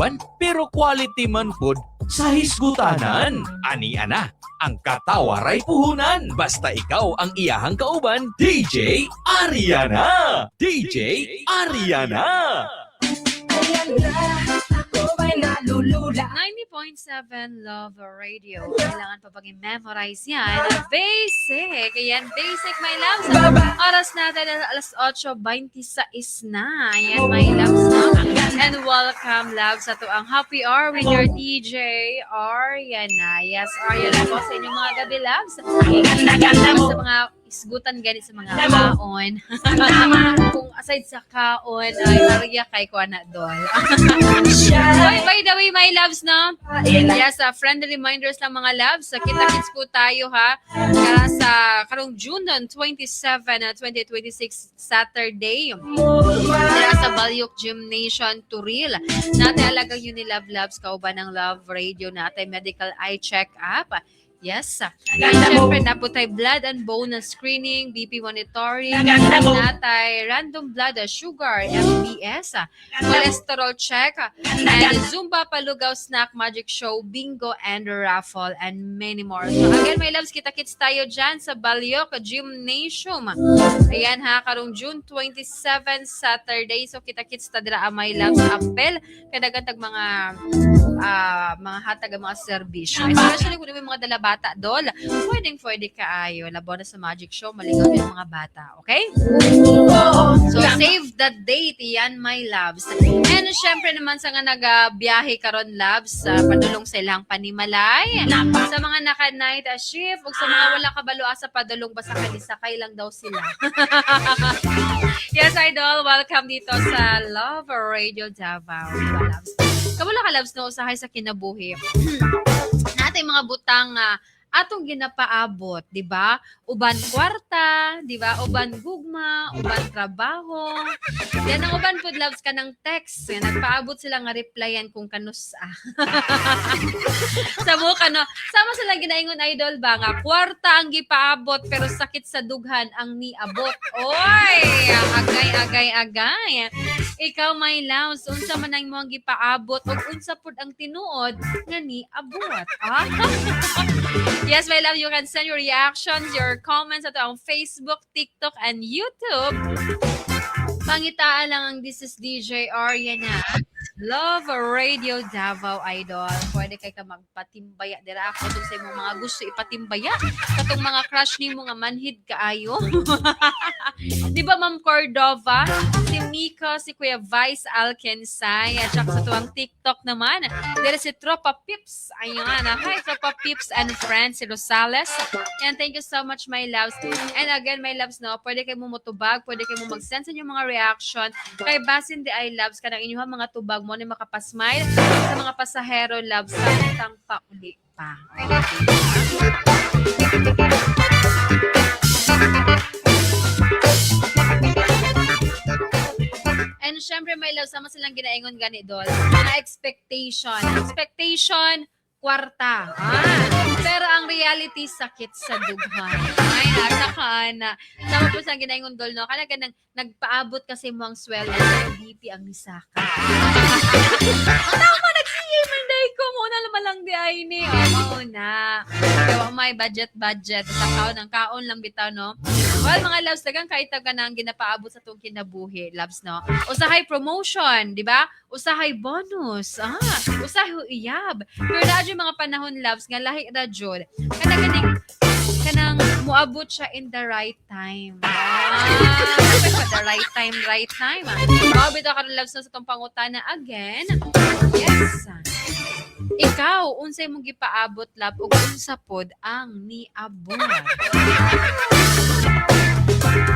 kauban pero quality man food sa hisgutanan. Ani ana, ang katawaray puhunan basta ikaw ang iyahang kauban. DJ Ariana. DJ Ariana. 90.7 Love Radio. Kailangan pa pag i-memorize yan. Basic. Ayan, basic, my loves. Oras natin ay alas 8:26 na. Ayan, my loves. And welcome, loves, sa ang Happy Hour with your DJ, Ariana. Yes, Ariana po sa inyong mga gabi, loves. Sa mga isgutan ganit sa mga kaon. Kung aside sa kaon, ay Maria kay Kuana Dol. By the way, my loves, no? Yes, friendly reminders lang mga loves. Kita-kits po tayo, ha? Sa karong June 27, 2026, Saturday. Sa Balyok Gymnasium, Turil. Natin alagang yun ni Love Loves, kauban ng Love Radio natin, medical eye check-up. Yes. And syempre, naputay blood and bone screening, BP monitoring, natay random blood sugar, MBS, cholesterol check, and Zumba, Palugaw, Snack, Magic Show, Bingo, and Raffle, and many more. So again, my loves, kita-kits tayo dyan sa Balyok Gymnasium. Ayan ha, karong June 27, Saturday. So kita-kits ta dira, my loves, apel, kadagantag mga hatag ang mga serbisyo. Especially kung may mga dalabata dol, pwede kaayo. Labo na sa Magic Show, maligaw yung mga bata. Okay? So, save the date. Yan, my loves. And syempre naman sa nga nagabiyahe karon loves, padulong sa ilang panimalay. Sa mga naka-night shift, o sa mga wala kabaloa sa padulong, basta kalisakay lang daw sila. Yes, idol. Welcome dito sa Love Radio Davao. Diba, loves? Kabula ka, loves, no, usahay sa kinabuhi. Natin mga butang atong ginapaabot, di ba? Uban kwarta, di ba? Uban gugma, uban trabaho. Yan ang uban food loves ka ng text. Yan, nagpaabot sila nga replyan kung kanus sa mukha, no? Sama sila ginaingon, idol ba? Nga, kwarta ang gipaabot pero sakit sa dughan ang niabot. Oy! Agay. Ikaw, my loves, unsa man ang mga gipaabot o unsa pud ang tinuod nga niabot. Yes, my love, you can send your reactions, your comments at ang Facebook, TikTok, and YouTube. Pangitaan lang ang This is DJ Ariana. Love Radio Davao, idol. Pwede kay ka magpatimbaya dira ako dun sa imong mga gusto ipatimbaya. Katong mga crush ni mo nga manhid kaayo. Di ba, Ma'am Cordova? Si Mika, si Kuya Vice Alkensay, at saka sa tuwang TikTok naman. Dere si Tropa Pips. Ayun, hi Tropa Pips and friends, si Rosales. And thank you so much, my loves. And again, my loves, no, pwede kayo mo mutubag, pwede kayo mo mag-send sa inyong mga reaction. Kay Basin the I loves ka ng inyong mga tubag mo na makapasmile sa mga pasahero, loves, sa itang pauli pa. And syempre, my love, sama silang ginaingon gani doon. Na expectation. Expectation, kwarta. Pero ang reality, sakit sa dughan. Ay, na. Tama po sa ginaingon doon, no? Kaya ganang nagpaabot kasi mo ang sweldo sa BP ang misaka. Tama, nag-iiman dahil ko. Muna naman lang di ay ni. Mauna. Kaya may budget. Sa kaon lang bitaw, no? Well, mga loves, tagang kahit ka na ang ginapaabot sa itong kinabuhi, loves, no? Usahay promotion, di ba? Usahay bonus. Usahay iyab. Pero na yung mga panahon, loves, nga lahi na jud. Kanang muabot siya in the right time. The right time. Mabit ako ng loves na sa itong pangutana again. Yes. Ikaw, unsay mong gipaabot, love, o unsa pod ang niabot.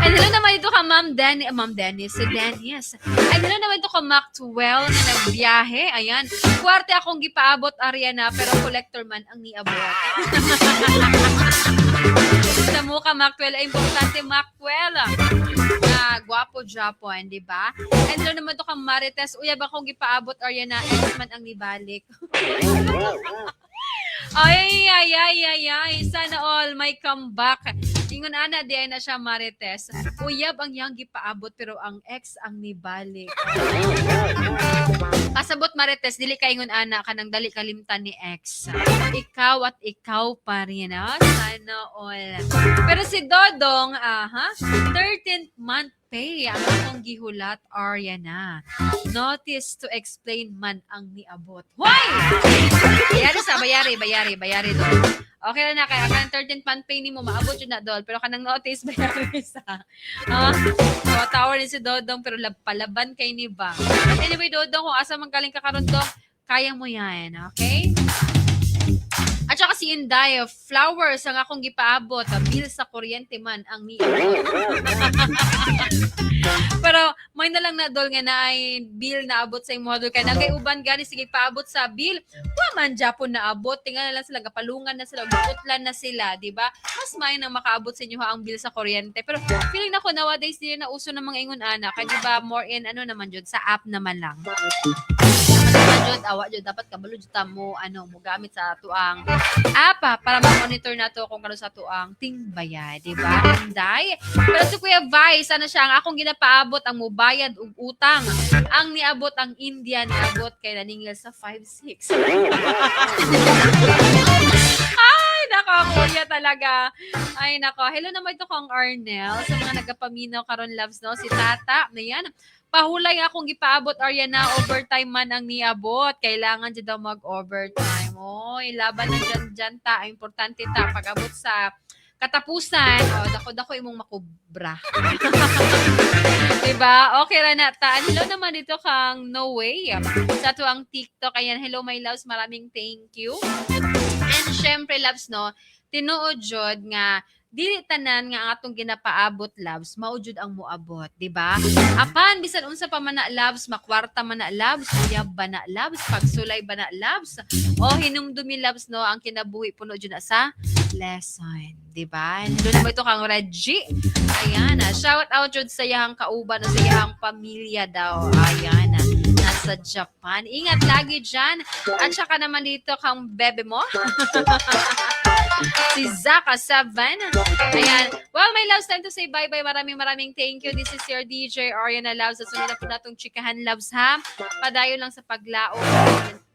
And hello naman ito ka, Ma'am Dennis, si Dennis. And hello naman ito ka, Maxwell, na nagbiyahe. Ayan. Kuwarte akong gipaabot, Ariana, pero collector man ang niabot. Sa mukha, Maxwell, ay importante, Maxwell. Gwapo Japon, di ba? And hello naman ito ka, Marites. Uyab akong gipaabot, Ariana, ex man ang nibalik. Ay. Sana all may comeback. Ingon ana di ay na siya, Marites. Uyab ang yang gipaabot pero ang ex ang nibalik. Pasabot Marites, dili ka ingon ana ka nang dali kalimtan ni ex. Ikaw at ikaw pa rin, sana all. Pero si Dodong, 13th month pay ang akong gihulat, Ariana. Notice to explain man ang niabot. Hoy! Bayari doon. Okay na kaya kanang 13th month pay nimo maabot yun na doon. Pero kanang notice bayari sa. Tower ni si Dodong pero palaban kay ni ba. But anyway, Dodong, kung asa man galing ka karon Dong, kaya mo yan, okay? At saka si Inday, flowers ang akong gipaabot, bill sa kuryente man ang niabot. Pero may na lang na dol nga na ay bill na abot sa imong model kay nagay uban gani sige paabot sa bill. Wa man Japon na abot, tingala na lang sila gapalungan na sila, butlan na sila, di ba? Mas may nang makaabot sa inyo ang bill sa kuryente. Pero feeling nako nowadays dili na uso ng mga ingon ana, kay di ba more in ano naman jud sa app naman lang. Jud awa jud dapat kabalo jud ta mo mo gamit sa tuang app para ma-monitor nato kung kano sa tuang tingbayad, di ba? Anday. Pero si Kuya Vice ano siya ang akong ginapaabot ang mobayad og utang. Ang niabot ang India niabot kay naningil sa 5-6. Ay, nako, kuya talaga. Ay, nako. Hello naman ito kong Arnel sa mga nagapaminaw karon loves, no? Si Tata, na yan. Pahulay akong gipaabot, Ariana, overtime man ang niabot. Kailangan dyan daw mag-overtime. Oy, laban na dyan ta. Importante ta. Pag-abot sa katapusan, dako-dako imong makubra. Diba? Okay ra na ta. Hello naman dito kang No Way. Sa tuang TikTok. Ayan, hello my loves. Maraming thank you. And syempre, loves, no, tinuod jud nga dili tanan nga ang atong ginapaabot loves maujud ang muabot, di ba? Apan bisan unsa pa man na loves, makwarta man na loves, uyab ba na loves, pagsulay ba na loves, o hinumdumi loves, no, ang kinabuhi puno jud na sa lesson, di ba? Doon mo ito kang Reggie. Ayan, shout out jud sa iyang kauban o sa iyang pamilya daw. Ayan, nasa Japan. Ingat lagi dyan. At saka naman dito kang bebe mo. Si Zaka 7. Ayan. Well, my loves, time to say bye-bye. Maraming thank you. This is your DJ Ariana Loves. At sunod na po natong chikahan loves, ha? Padayon lang sa paglao.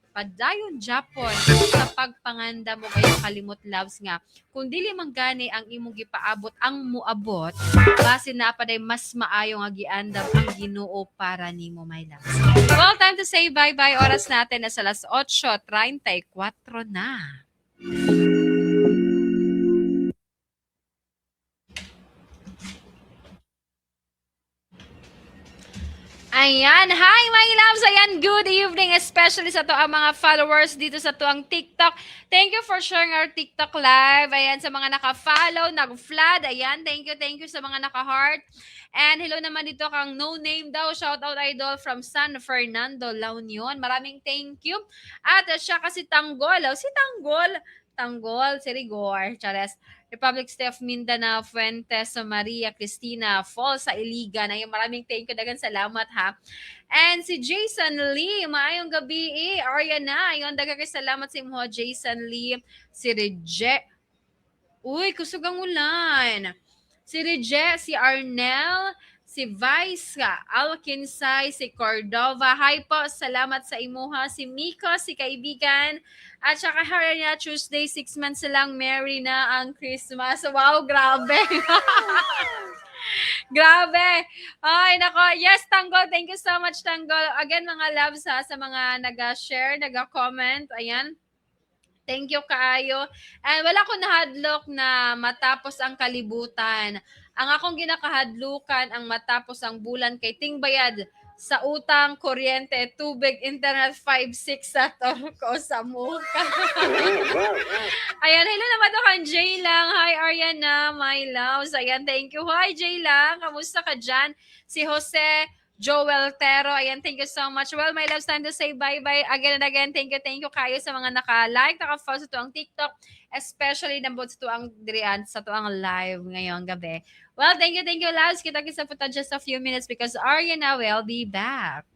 Padayon Japon sa pagpanganda mo kayo kalimot loves nga. Kung dili man gani ang imong gipaabot ang muabot, base na paday mas maayo nga giandam ang Ginoo para nimo my loves. Well, time to say bye-bye. Oras natin na sa 8:34 na. Ayan. Hi, my loves. Ayan, good evening, especially sa to ang mga followers dito sa tuang TikTok. Thank you for sharing our TikTok live. Ayan, sa mga naka-follow, nag-flood. Ayan, thank you sa mga naka-heart. And hello naman dito kang no name daw. Shout out idol from San Fernando, La Union. Maraming thank you. At siya kasi Tanggol. Si Tanggol, si Rigor, Chares. Republic State of Mindanao, Fuentes, Maria, Cristina, Falls sa Iligan. Ayun, maraming thank you. Dagan salamat, ha. And si Jason Lee, maayong gabi Ariana. Ayun, dagan salamat sa imo, Jason Lee. Si Rege. Uy, kusog ang ulan. Si Rege, si Arnel, si Vice, Alkinsay, si Cordova. Hi po, salamat sa imuha. Si Miko, si kaibigan. At saka Haranya, Tuesday, 6 months lang, Merry na ang Christmas. Wow, grabe. Grabe. Ay, nako. Yes, Tanggol. Thank you so much, Tanggol. Again, mga loves, ha, sa mga nag-share, nag-comment. Ayan. Thank you kaayo. And wala ko nahadlok na matapos ang kalibutan. Ang akong ginakahadlukan ang matapos ang bulan kay tingbayad sa utang, kuryente, tubig, internet, 5-6 sa torko sa muka. Ayan, hello naman to kang Jay lang. Hi, Ariana, my loves. Ayan, thank you. Hi, Jay lang. Kamusta ka dyan? Si Jose Joel Tero. Ayan, thank you so much. Well, my loves, time to say bye-bye again and again. Thank you kayo sa mga naka-like, naka-follow sa tuang TikTok, especially nambot sa tuang dirian, sa tuang live ngayong gabi. Well, thank you, loves. Kita-kita po just a few minutes because Ariana will be back.